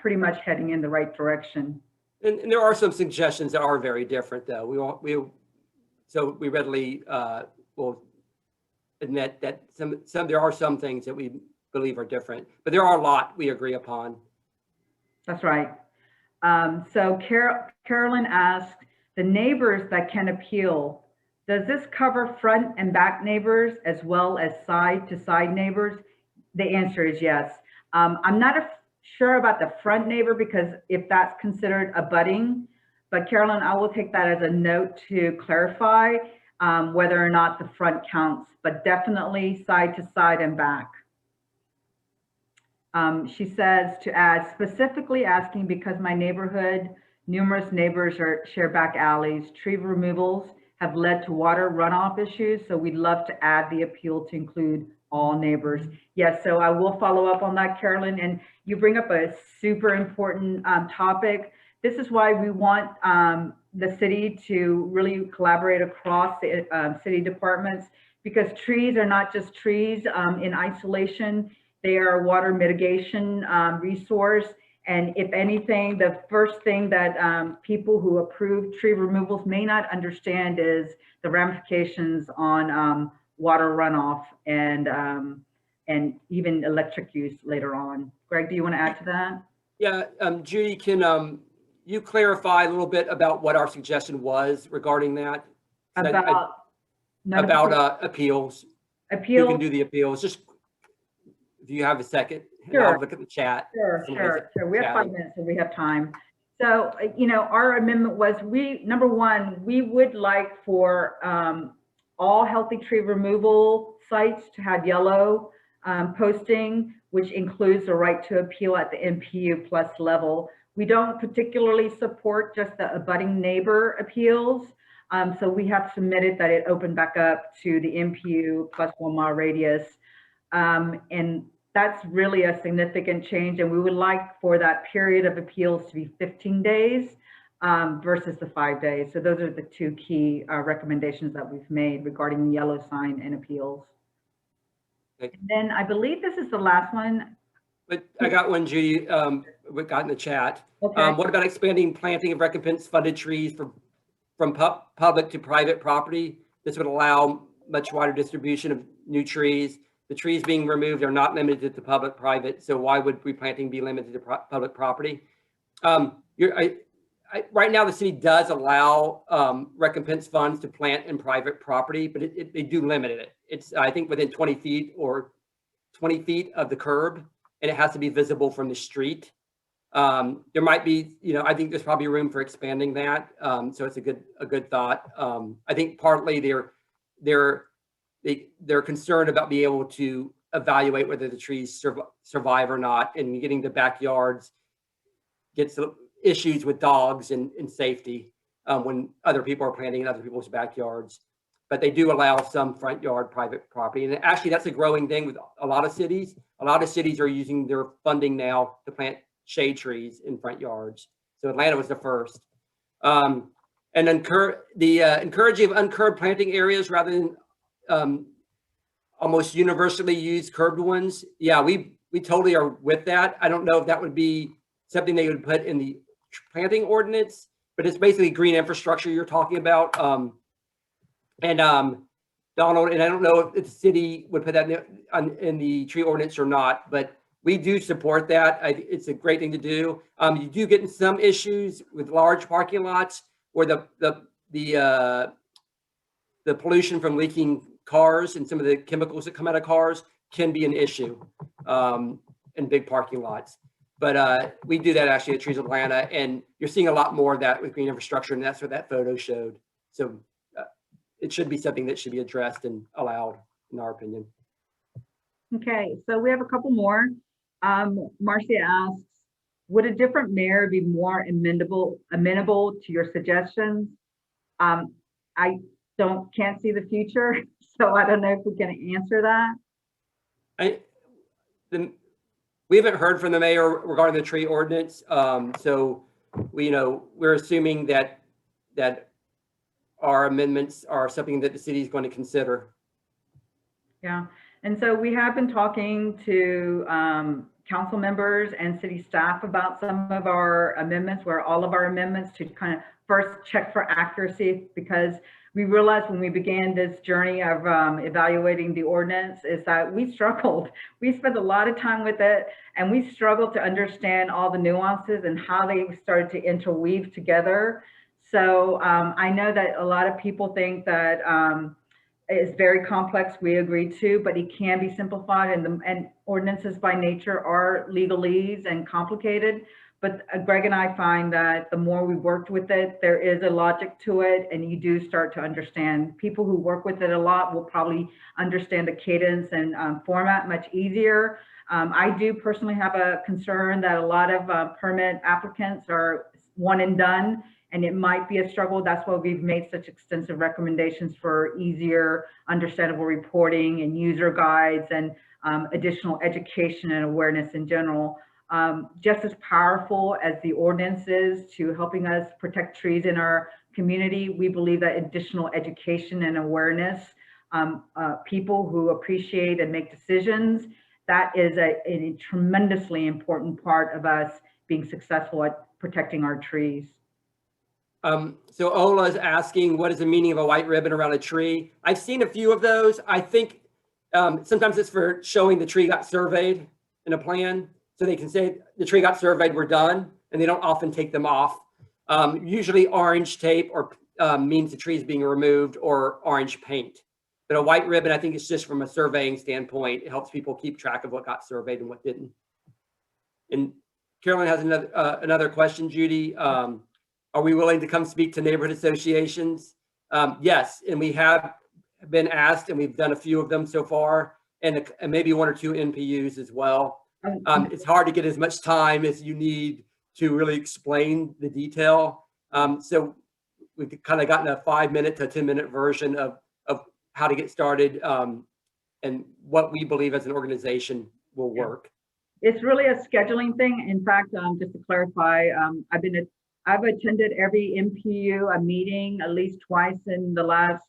pretty much heading in the right direction. And there are some suggestions that are very different, though. So we readily will admit that there are some things that we believe are different, but there are a lot we agree upon. That's right. So Carolyn asked, the neighbors that can appeal, does this cover front and back neighbors as well as side to side neighbors? The answer is yes. I'm not sure about the front neighbor because if that's considered abutting, but Carolyn, I will take that as a note to clarify whether or not the front counts, but definitely side to side and back. She says to add, specifically asking because my neighborhood, numerous neighbors share back alleys. Tree removals have led to water runoff issues, so we'd love to add the appeal to include all neighbors. Yes, so I will follow up on that, Carolyn, and you bring up a super important topic. This is why we want the city to really collaborate across the city departments, because trees are not just trees in isolation. They are a water mitigation resource. And if anything, the first thing that people who approve tree removals may not understand is the ramifications on water runoff and even electric use later on. Greg, do you want to add to that? Yeah, Judy, can you clarify a little bit about what our suggestion was regarding that? About appeals. Appeals. You can do the appeals. Just if you have a second, Sure. I'll look at the chat. Sure. We have 5 minutes, so we have time. So, our amendment was number one, we would like for all healthy tree removal sites to have yellow posting, which includes the right to appeal at the MPU plus level. We don't particularly support just the abutting neighbor appeals. So we have submitted that it opened back up to the MPU plus 1 mile radius. And that's really a significant change. And we would like for that period of appeals to be 15 days versus the 5 days. So those are the two key recommendations that we've made regarding the yellow sign and appeals. Okay. And then I believe this is the last one. But I got one, Judy, we got in the chat. Okay. What about expanding planting of recompense funded trees from public to private property? This would allow much wider distribution of new trees. The trees being removed are not limited to public private. So why would replanting be limited to public property? Right now, the city does allow recompense funds to plant in private property, but they do limit it. It's, I think, within 20 feet or 20 feet of the curb, and it has to be visible from the street. There might be, I think there's probably room for expanding that. So it's a good thought. I think partly they're concerned about being able to evaluate whether the trees survive or not, and getting the backyards gets issues with dogs and safety when other people are planting in other people's backyards. but they do allow some front yard private property. And actually, that's a growing thing with a lot of cities. A lot of cities are using their funding now to plant shade trees in front yards. So Atlanta was the first. And encouraging of uncurbed planting areas rather than almost universally used curbed ones. Yeah, we totally are with that. I don't know if that would be something they would put in the planting ordinance, but it's basically green infrastructure you're talking about. Donald, and I don't know if the city would put that in the tree ordinance or not, but we do support that. It's a great thing to do. You do get in some issues with large parking lots where the pollution from leaking cars and some of the chemicals that come out of cars can be an issue in big parking lots. But we do that actually at Trees Atlanta, and you're seeing a lot more of that with green infrastructure, and that's what that photo showed. So it should be something that should be addressed and allowed, in our opinion. Okay, so we have a couple more. Marcia asks, would a different mayor be more amenable to your suggestions? I can't see the future, so I don't know if we can answer that. We haven't heard from the mayor regarding the tree ordinance, so we're assuming that our amendments are something that the city is going to consider. Yeah, and so we have been talking to council members and city staff about some of our amendments, where all of our amendments, to kind of first check for accuracy, because we realized when we began this journey of evaluating the ordinance is that we struggled. We spent a lot of time with it, and we struggled to understand all the nuances and how they started to interweave together. So I know that a lot of people think that it's very complex. We agree too, but it can be simplified, and ordinances by nature are legalese and complicated. But Greg and I find that the more we worked with it, there is a logic to it, and you do start to understand. People who work with it a lot will probably understand the cadence and format much easier. I do personally have a concern that a lot of permit applicants are one and done, and it might be a struggle. That's why we've made such extensive recommendations for easier, understandable reporting and user guides and additional education and awareness in general. Just as powerful as the ordinance is to helping us protect trees in our community, we believe that additional education and awareness, people who appreciate and make decisions, that is a tremendously important part of us being successful at protecting our trees. So Ola is asking, what is the meaning of a white ribbon around a tree? I've seen a few of those. I think sometimes it's for showing the tree got surveyed in a plan. So they can say the tree got surveyed, we're done, and they don't often take them off. Usually orange tape or means the tree is being removed, or orange paint. But a white ribbon, I think it's just from a surveying standpoint. It helps people keep track of what got surveyed and what didn't. And Carolyn has another question, Judy. Are we willing to come speak to neighborhood associations? Yes, and we have been asked, and we've done a few of them so far, and maybe one or two NPUs as well. It's hard to get as much time as you need to really explain the detail. So we've kind of gotten a 5-minute to 10-minute version of how to get started and what we believe as an organization will work. It's really a scheduling thing. In fact, just to clarify, I've attended every MPU, a meeting at least twice in the last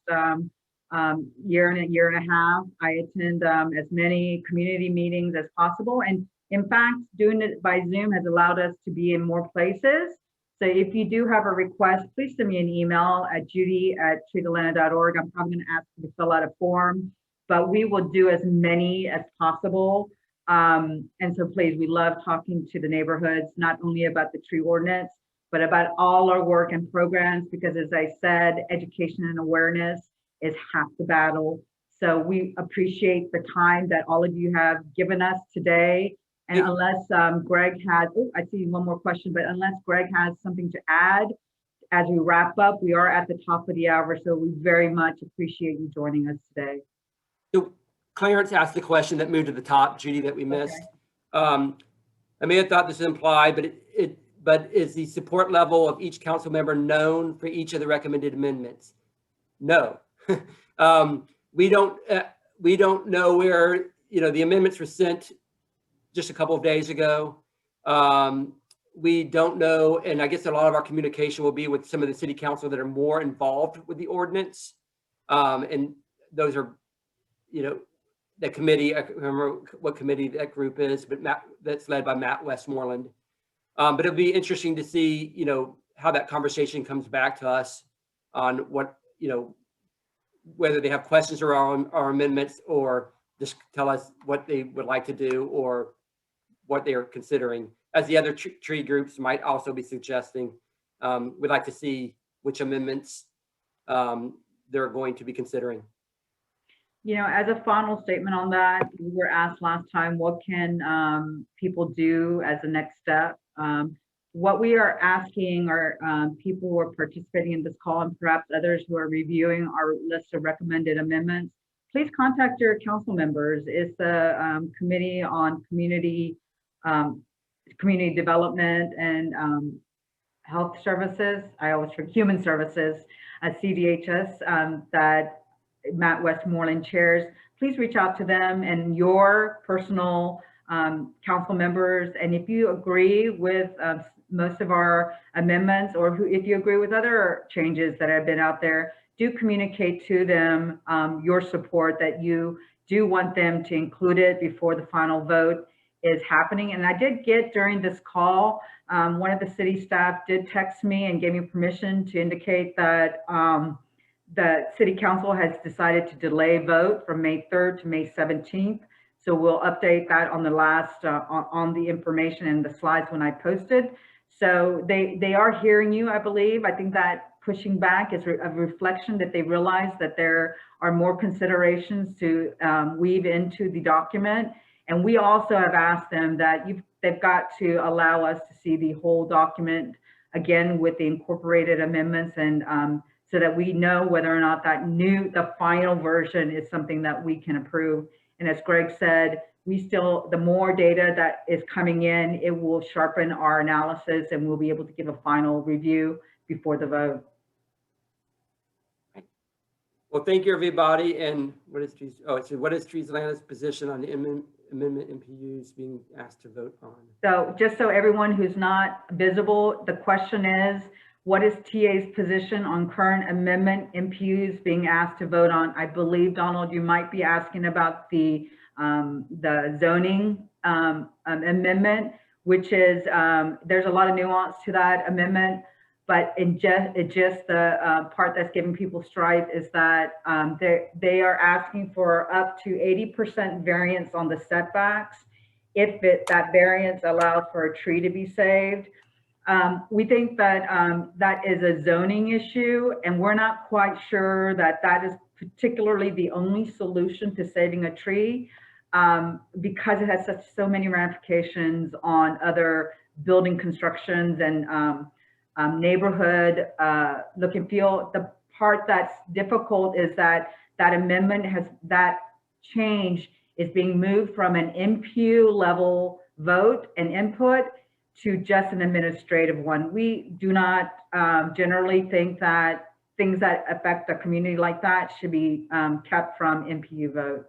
year and a half. I attend as many community meetings as possible. And in fact, doing it by Zoom has allowed us to be in more places. So if you do have a request, please send me an email at judy@treesatlanta.org. I'm probably going to ask you to fill out a form, but we will do as many as possible. And so please, we love talking to the neighborhoods, not only about the tree ordinance, but about all our work and programs, because as I said, education and awareness is half the battle. So we appreciate the time that all of you have given us today. And unless Greg has, I see one more question, but unless Greg has something to add as we wrap up, we are at the top of the hour. So we very much appreciate you joining us today. So Clarence asked the question that moved to the top, Judy, that we missed. Okay. I may have thought this implied, but is the support level of each council member known for each of the recommended amendments? No. We don't know where, the amendments were sent just a couple of days ago. We don't know, and I guess a lot of our communication will be with some of the city council that are more involved with the ordinance. And those are, the committee, I can't remember what committee that group is, but that's led by Matt Westmoreland. But it'll be interesting to see, how that conversation comes back to us on what, whether they have questions around our amendments or just tell us what they would like to do or what they are considering. As the other tree groups might also be suggesting, we'd like to see which amendments they're going to be considering. As a final statement on that, we were asked last time, what can people do as a next step? What we are asking are people who are participating in this call and perhaps others who are reviewing our list of recommended amendments, please contact your council members. It's the Committee on Community Development and Health Services. I always forget Human Services, CDHS, that Matt Westmoreland chairs. Please reach out to them and your personal council members. And if you agree with most of our amendments, or if you agree with other changes that have been out there, do communicate to them your support, that you do want them to include it before the final vote is happening. And I did get during this call, one of the city staff did text me and gave me permission to indicate that the city council has decided to delay vote from May 3rd to May 17th. So we'll update that on the last, on the information and the slides when I posted. So they are hearing you, I believe. I think that pushing back is a reflection that they realize that there are more considerations to weave into the document. And we also have asked them that they've got to allow us to see the whole document again with the incorporated amendments, and so that we know whether or not the final version is something that we can approve. And as Greg said, the more data that is coming in, it will sharpen our analysis and we'll be able to give a final review before the vote. Well, thank you, everybody. And what is Trees Atlanta's position on the amendment MPUs being asked to vote on? So just so everyone who's not visible, the question is, what is TA's position on current amendment MPUs being asked to vote on? I believe, Donald, you might be asking about the zoning amendment, which is, there's a lot of nuance to that amendment, but just the part that's giving people strife is that they are asking for up to 80% variance on the setbacks if that variance allows for a tree to be saved. We think that that is a zoning issue, and we're not quite sure that that is particularly the only solution to saving a tree, because it has so many ramifications on other building constructions and neighborhood look and feel. The part that's difficult is that amendment that change is being moved from an MPU level vote and input to just an administrative one. We do not generally think that things that affect a community like that should be kept from MPU vote.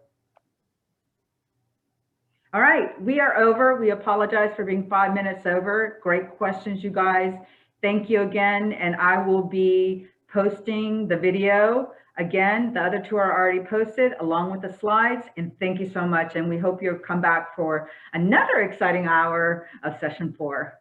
All right, we are over. We apologize for being 5 minutes over. Great questions, you guys. Thank you again, and I will be posting the video. Again, the other two are already posted along with the slides, and thank you so much. And we hope you'll come back for another exciting hour of session 4.